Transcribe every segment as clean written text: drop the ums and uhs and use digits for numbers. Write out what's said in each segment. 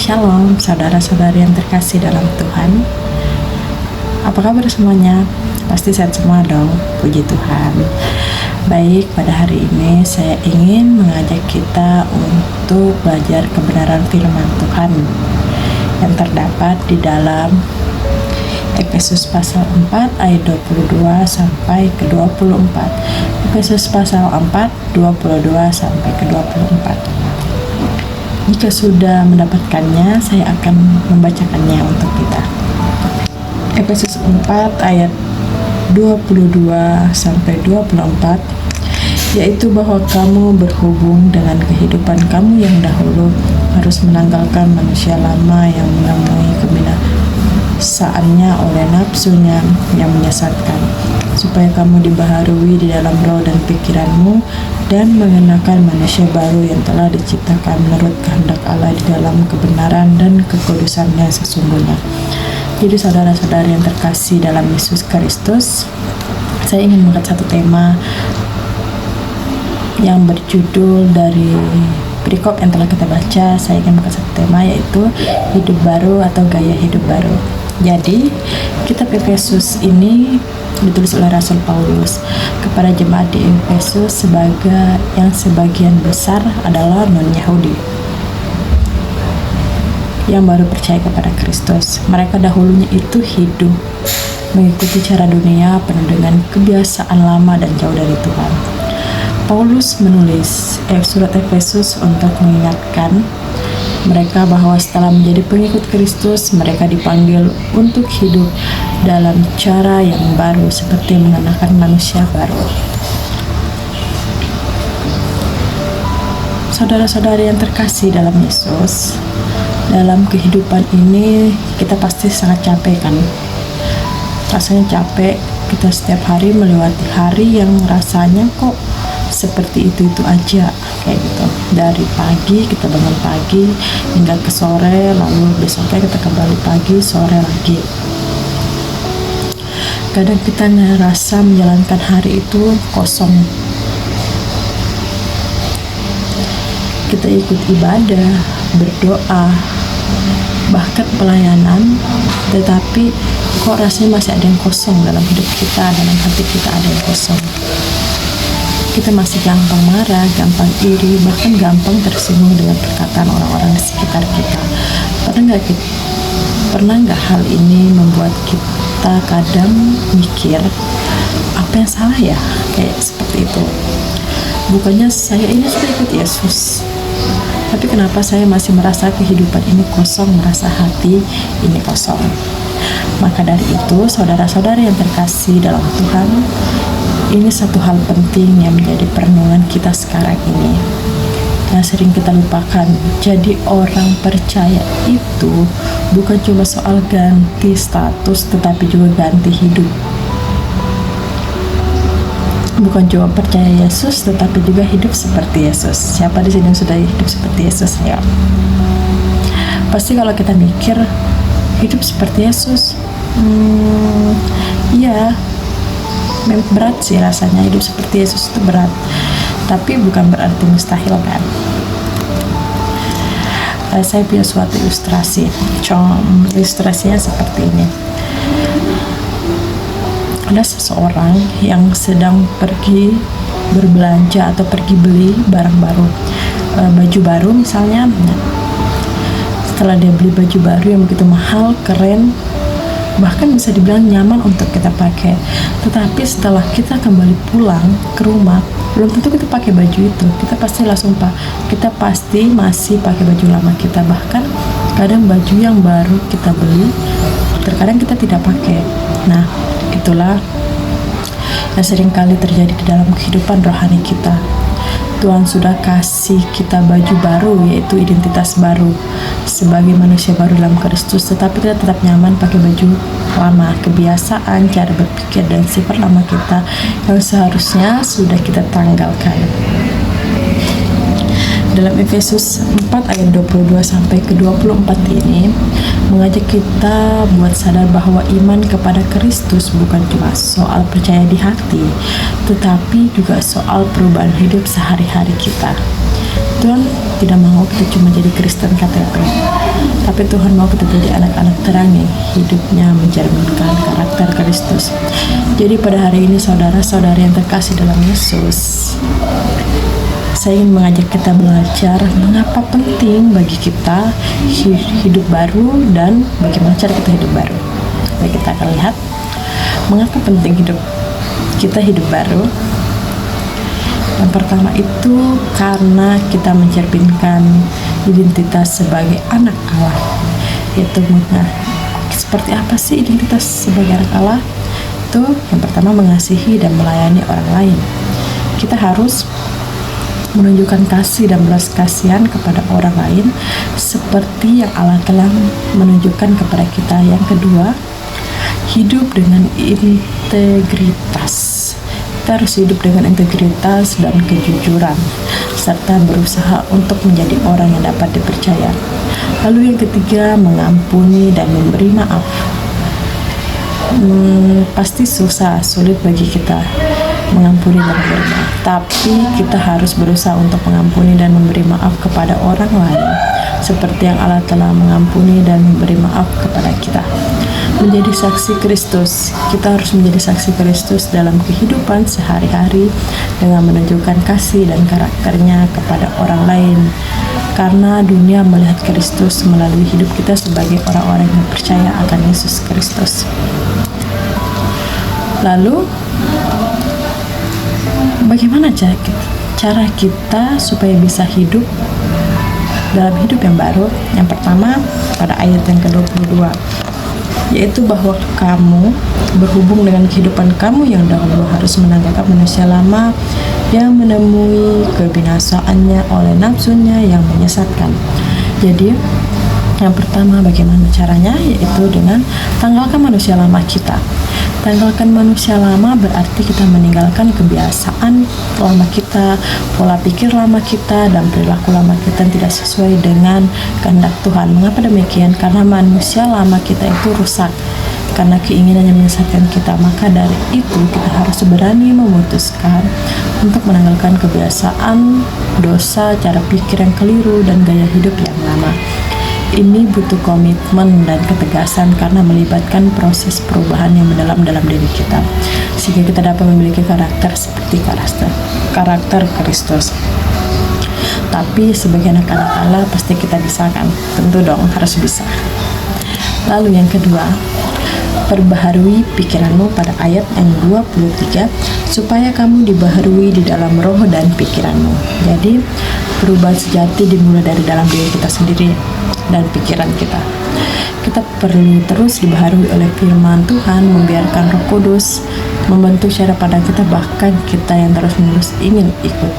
Shalom, saudara-saudari yang terkasih dalam Tuhan. Apa kabar semuanya? Pasti sehat semua dong, puji Tuhan. Baik, pada hari ini saya ingin mengajak kita untuk belajar kebenaran firman Tuhan yang terdapat di dalam Efesus pasal 4 ayat 22 sampai ke 24. Efesus pasal 4, 22 sampai ke 24. Jika sudah mendapatkannya, saya akan membacakannya untuk kita. Efesus 4 ayat 22 sampai 24, yaitu bahwa kamu berhubung dengan kehidupan kamu yang dahulu harus menanggalkan manusia lama yang menemui kebinasaannya oleh nafsunya yang menyesatkan, supaya kamu dibaharui di dalam roh dan pikiranmu, dan mengenakan manusia baru yang telah diciptakan menurut kehendak Allah di dalam kebenaran dan kekudusan yang sesungguhnya. Jadi saudara-saudari yang terkasih dalam Yesus Kristus, saya ingin mengangkat satu tema yang berjudul dari perikop yang telah kita baca. Saya ingin mengangkat satu tema, yaitu hidup baru atau gaya hidup baru. Jadi kitab Efesus ini ditulis oleh Rasul Paulus kepada jemaat di Efesus sebagai yang sebagian besar adalah non-Yahudi yang baru percaya kepada Kristus. Mereka dahulunya itu hidup mengikuti cara dunia penuh dengan kebiasaan lama dan jauh dari Tuhan. Paulus menulis surat Efesus untuk mengingatkan mereka bahwa setelah menjadi pengikut Kristus, mereka dipanggil untuk hidup dalam cara yang baru, seperti mengenakan manusia baru. Saudara-saudari yang terkasih dalam Yesus, dalam kehidupan ini kita pasti sangat capek kan? Rasanya capek, kita setiap hari melewati hari yang rasanya kok seperti itu aja, kayak gitu. Dari pagi kita bangun pagi hingga ke sore, lalu besoknya kita kembali pagi, sore lagi. Kadang kita ngerasa menjalankan hari itu kosong. Kita ikut ibadah, berdoa, bahkan pelayanan, tetapi kok rasanya masih ada yang kosong dalam hidup kita, dalam hati kita ada yang kosong. Kita masih gampang marah, gampang iri, bahkan gampang tersinggung dengan perkataan orang-orang di sekitar kita. Pernah nggak hal ini membuat kita kadang mikir, apa yang salah ya? Kayak seperti itu. Bukannya saya ini sudah ikut Yesus, tapi kenapa saya masih merasa kehidupan ini kosong, merasa hati ini kosong? Maka dari itu, saudara-saudari yang terkasih dalam Tuhan, ini satu hal penting yang menjadi perenungan kita sekarang ini, yang sering kita lupakan. Jadi orang percaya itu bukan cuma soal ganti status, tetapi juga ganti hidup. Bukan cuma percaya Yesus, tetapi juga hidup seperti Yesus. Siapa di sini yang sudah hidup seperti Yesus? Ya, pasti kalau kita mikir hidup seperti Yesus, iya, berat sih rasanya. Hidup seperti Yesus itu berat, tapi bukan berarti mustahil kan. Saya punya suatu ilustrasi. Ilustrasinya seperti ini. Ada seseorang yang sedang pergi berbelanja atau pergi beli barang baru, baju baru misalnya. Setelah dia beli baju baru yang begitu mahal, keren, bahkan bisa dibilang nyaman untuk kita pakai, tetapi setelah kita kembali pulang ke rumah, belum tentu kita pakai baju itu. Kita pasti kita pasti masih pakai baju lama kita. Bahkan kadang baju yang baru kita beli, terkadang kita tidak pakai. Nah, itulah yang sering kali terjadi di dalam kehidupan rohani kita. Tuhan sudah kasih kita baju baru, yaitu identitas baru sebagai manusia baru dalam Kristus, tetapi kita tetap nyaman pakai baju lama. Kebiasaan, cara berpikir, dan sifat lama kita yang seharusnya sudah kita tanggalkan. Dalam Efesus 4 ayat 22 sampai ke 24 ini mengajak kita buat sadar bahwa iman kepada Kristus bukan cuma soal percaya di hati, tetapi juga soal perubahan hidup sehari-hari kita. Tuhan tidak mau kita cuma jadi Kristen KTP, tapi Tuhan mau kita jadi anak-anak terang yang hidupnya mencerminkan karakter Kristus. Jadi pada hari ini saudara-saudari yang terkasih dalam Yesus, saya ingin mengajak kita belajar mengapa penting bagi kita hidup baru dan bagaimana cara kita hidup baru. Baik, kita akan lihat mengapa penting kita hidup baru. Yang pertama itu karena kita mencerminkan identitas sebagai anak Allah. Yaitu seperti apa sih identitas sebagai anak Allah? Itu yang pertama mengasihi dan melayani orang lain. Kita harus menunjukkan kasih dan belas kasihan kepada orang lain seperti yang Allah telah menunjukkan kepada kita. Yang kedua, hidup dengan integritas. Kita harus hidup dengan integritas dan kejujuran, serta berusaha untuk menjadi orang yang dapat dipercaya. Lalu yang ketiga, mengampuni dan memberi maaf. Pasti sulit bagi kita mengampuni dan memberi maaf, tapi kita harus berusaha untuk mengampuni dan memberi maaf kepada orang lain, seperti yang Allah telah mengampuni dan memberi maaf kepada kita. Menjadi saksi Kristus, kita harus menjadi saksi Kristus dalam kehidupan sehari-hari dengan menunjukkan kasih dan karakternya kepada orang lain, karena dunia melihat Kristus melalui hidup kita sebagai orang-orang yang percaya akan Yesus Kristus. Lalu bagaimana cara kita supaya bisa hidup dalam hidup yang baru? Yang pertama pada ayat yang ke-22, yaitu bahwa kamu berhubung dengan kehidupan kamu yang dahulu harus menanggalkan manusia lama yang menemui kebinasaannya oleh nafsunya yang menyesatkan. Jadi yang pertama bagaimana caranya, yaitu dengan tanggalkan manusia lama kita. Tanggalkan manusia lama berarti kita meninggalkan kebiasaan lama kita, pola pikir lama kita, dan perilaku lama kita yang tidak sesuai dengan kehendak Tuhan. Mengapa demikian? Karena manusia lama kita itu rusak karena keinginan yang menyesatkan kita. Maka dari itu kita harus berani memutuskan untuk menanggalkan kebiasaan, dosa, cara pikir yang keliru, dan gaya hidup yang lama. Ini butuh komitmen dan ketegasan karena melibatkan proses perubahan yang mendalam dalam diri kita, sehingga kita dapat memiliki karakter seperti karakter Kristus. Tapi sebagai anak-anak Allah pasti kita bisa kan? Tentu dong, harus bisa. Lalu yang kedua, perbaharui pikiranmu pada ayat yang 23, supaya kamu dibaharui di dalam roh dan pikiranmu. Jadi perubahan sejati dimulai dari dalam diri kita sendiri dan pikiran kita. Kita perlu terus dibaharui oleh firman Tuhan, membiarkan Roh Kudus membentuk cara pandang kita, bahkan kita yang terus-menerus ingin ikut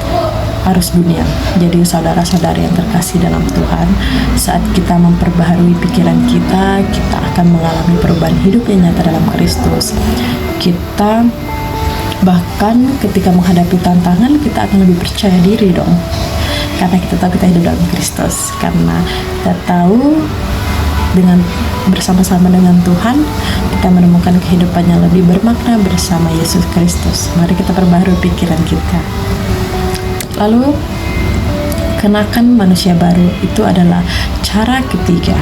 arus dunia. Jadi saudara-saudari yang terkasih dalam Tuhan, saat kita memperbaharui pikiran kita, kita akan mengalami perubahan hidup yang nyata dalam Kristus. Kita bahkan ketika menghadapi tantangan, kita akan lebih percaya diri dong, karena kita tahu kita hidup dalam Kristus. Karena kita tahu dengan bersama-sama dengan Tuhan, kita menemukan kehidupan yang lebih bermakna bersama Yesus Kristus. Mari kita perbaharui pikiran kita. Lalu kenakan manusia baru, itu adalah cara ketiga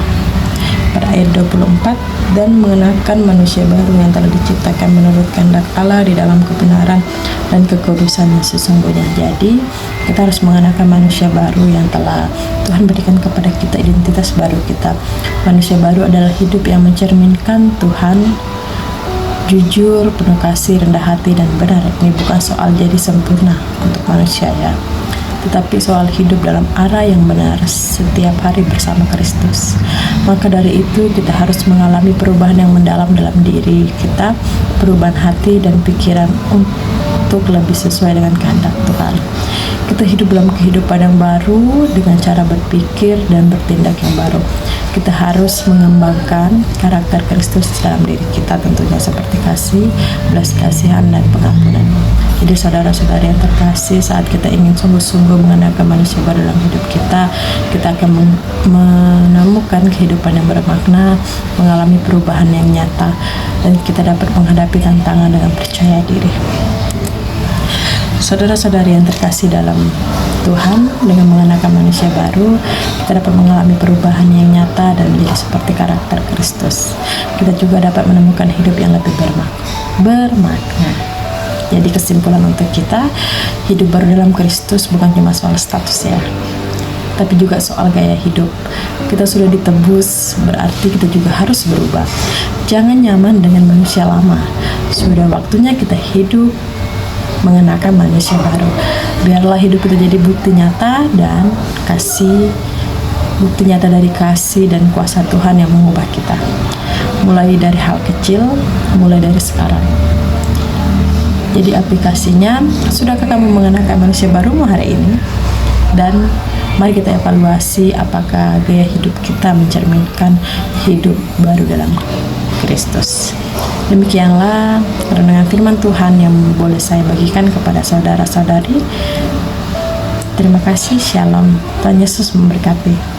pada ayat 24, dan mengenakan manusia baru yang telah diciptakan menurut kehendak Allah di dalam kebenaran dan kekudusan yang sesungguhnya. Jadi kita harus mengenakan manusia baru yang telah Tuhan berikan kepada kita, identitas baru kita. Manusia baru adalah hidup yang mencerminkan Tuhan, jujur, penuh kasih, rendah hati, dan benar. Ini bukan soal jadi sempurna untuk manusia ya, tetapi soal hidup dalam arah yang benar setiap hari bersama Kristus. Maka dari itu kita harus mengalami perubahan yang mendalam dalam diri kita, perubahan hati dan pikiran untuk lebih sesuai dengan kehendak Tuhan. Kita hidup dalam kehidupan yang baru dengan cara berpikir dan bertindak yang baru. Kita harus mengembangkan karakter Kristus dalam diri kita, tentunya seperti kasih, belas kasihan, dan pengampunan. Jadi saudara-saudari yang terkasih, saat kita ingin sungguh-sungguh mengenakan manusia baru dalam hidup kita, kita akan menemukan kehidupan yang bermakna, mengalami perubahan yang nyata, dan kita dapat menghadapi tantangan dengan percaya diri. Saudara-saudari yang terkasih dalam Tuhan, dengan mengenakan manusia baru, kita dapat mengalami perubahan yang nyata kita dan menjadi seperti karakter Kristus, kita juga dapat menemukan hidup yang lebih bermakna. Jadi kesimpulan untuk kita, hidup baru dalam Kristus bukan cuma soal status ya, tapi juga soal gaya hidup. Kita sudah ditebus, berarti kita juga harus berubah. Jangan nyaman dengan manusia lama. Sudah waktunya kita hidup mengenakan manusia baru. Biarlah hidup kita jadi bukti nyata dan bukti nyata dari kasih dan kuasa Tuhan yang mengubah kita. Mulai dari hal kecil, mulai dari sekarang. Jadi aplikasinya, sudahkah kamu mengenakan manusia baru hari ini? Dan mari kita evaluasi apakah gaya hidup kita mencerminkan hidup baru dalam Kristus. Demikianlah renungan firman Tuhan yang boleh saya bagikan kepada saudara-saudari. Terima kasih, Shalom. Tuhan Yesus memberkati.